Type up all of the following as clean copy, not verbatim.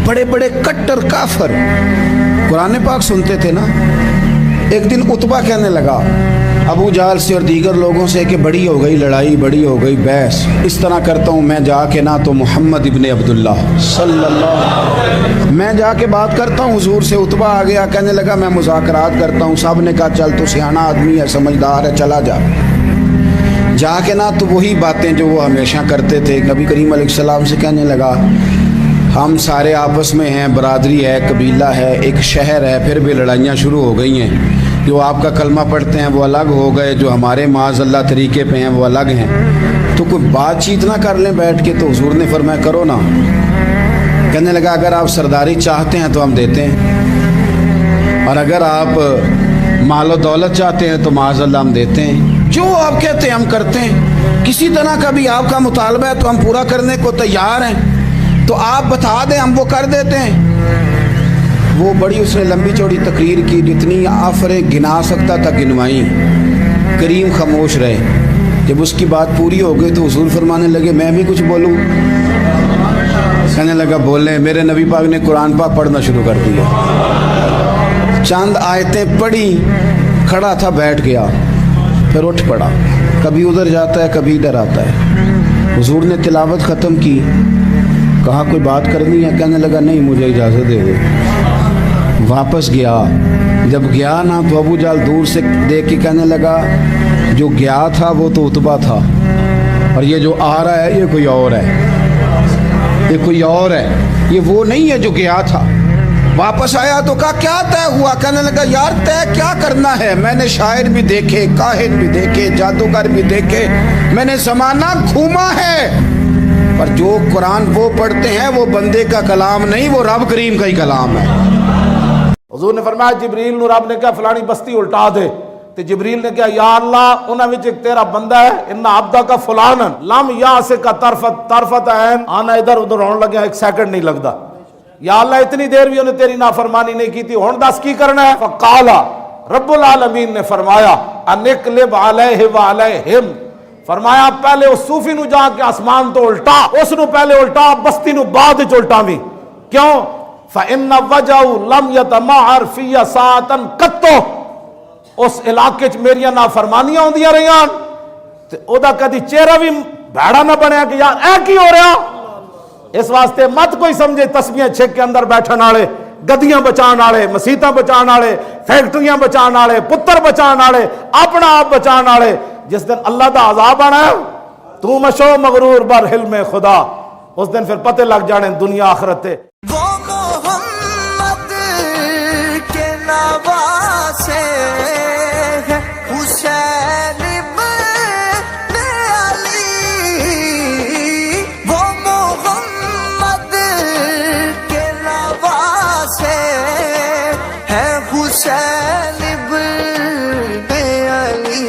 बड़े बड़े कट्टर काफर कुरान पाक सुनते थे ना। एक दिन उतबा कहने लगा अबू जाल से और दीगर लोगों से कि बड़ी हो गई लड़ाई, बड़ी हो गई बहस, इस तरह करता हूँ मैं जाके ना तो मोहम्मद इब्ने अब्दुल्ला सल्लल्लाहु, मैं जाके बात करता हूँ हुजूर से। उतबा आ गया, कहने लगा मैं मुज़ाकरात करता हूँ। साहब ने कहा चल, तो सियाना आदमी है, समझदार है, चला जा। जाके ना तो वही बातें जो वो हमेशा करते थे। नबी करीम अलैहिस्सलाम से कहने लगा हम सारे आपस में हैं, बरादरी है, कबीला है, एक शहर है, फिर भी लड़ाइयाँ शुरू हो गई हैं। जो आपका कलमा पढ़ते हैं वो अलग हो गए, जो हमारे माज़अल्लाह तरीके पे हैं वो अलग हैं। तो कोई बातचीत ना कर लें बैठ के। तो हुजूर ने फरमाया करो ना। कहने लगा अगर आप सरदारी चाहते हैं तो हम देते हैं, और अगर आप मालो दौलत चाहते हैं तो माज़अल्लाह हम देते हैं। जो आप कहते हैं हम करते हैं। किसी तरह का भी आपका मुतालबा है तो हम पूरा करने को तैयार हैं। तो आप बता दें, हम वो कर देते हैं। वो बड़ी उसने लंबी चौड़ी तकरीर की, जितनी आफरे गिना सकता था गिनवाई। करीम खामोश रहे। जब उसकी बात पूरी हो गई तो हुजूर फरमाने लगे मैं भी कुछ बोलूं। कहने लगा बोले। मेरे नबी पाक ने कुरान पाक पढ़ना शुरू कर दिया। चंद आयतें पढ़ी, खड़ा था, बैठ गया, फिर उठ पड़ा। कभी उधर जाता है, कभी इधर आता है। हुजूर ने तिलावत ख़त्म की, कहा कोई बात करनी है? कहने लगा नहीं, मुझे इजाज़त दे दे। वापस गया। जब गया ना तो अबू जाल दूर से देख के कहने लगा जो गया था वो तो उतबा था, और ये जो आ रहा है ये कोई और है, ये कोई और है, ये वो नहीं है जो गया था। वापस आया तो कहा क्या तय हुआ? कहने लगा यार तय क्या करना है, मैंने शायर भी देखे, काहिन भी देखे, जादूगर भी देखे, मैंने ज़माना घूमा है, पर जो कुरान वो पढ़ते हैं वो बंदे का कलाम नहीं, वो रब करीम का ही कलाम है। हुजूर ने फरमाया जिब्रील नूर रब ने कहा फलानी बस्ती उल्टा दे। तो जिब्रील ने कहा या अल्लाह उन्हां विच एक तेरा बंदा है, इन्ना अब्दा का फलानन लम या से का तरफत ऐन, आना इधर उधर होने लगे, एक सेकंड नहीं लगता। या अल्लाह इतनी देर भी उन्हें तेरी नाफरमानी नहीं की थी, हुण दस की करना है? फकाला रब्बुल आलमीन ने फरमाया अनिकलिब अलैहि व अलैहिम, फरमाया पहले उस सूफी नु जाके आसमान तो उल्टा, उस नु पहले उल्टा, बस्ती नु बाद च उल्टावी। क्यों? फ़इन्ना वजहु लम यतमअर फ़िया सातन कत्तो, उस इलाके च मेरियां नाफरमानियां होंदियां रहियां ते ओदा कदी चेहरा भी भैड़ा ना बनया कि यार ऐ की हो रहा। इस वास्ते मत कोई समझे तस्बीहां छेक के अंदर बैठन वाले, गद्दियां बचाने वाले, मसीतां बचाने वाले, फैक्ट्रियां बचाने वाले, पुत्र बचाने वाले, अपना आप बचाने वाले, जिस दिन अल्लाह का अजाब आना है तू मशो मगरूर बर हिल्म खुदा, उस दिन फिर पते लग जाने दुनिया आखिरत ते। वो मोहम्मद के नवासे है हुसैन इब्न अली, वो मोहम्मद के नवासे है हुसैन इब्न अली।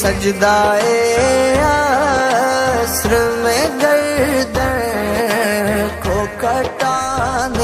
सजदाए अस्र में गर्दन को कटाने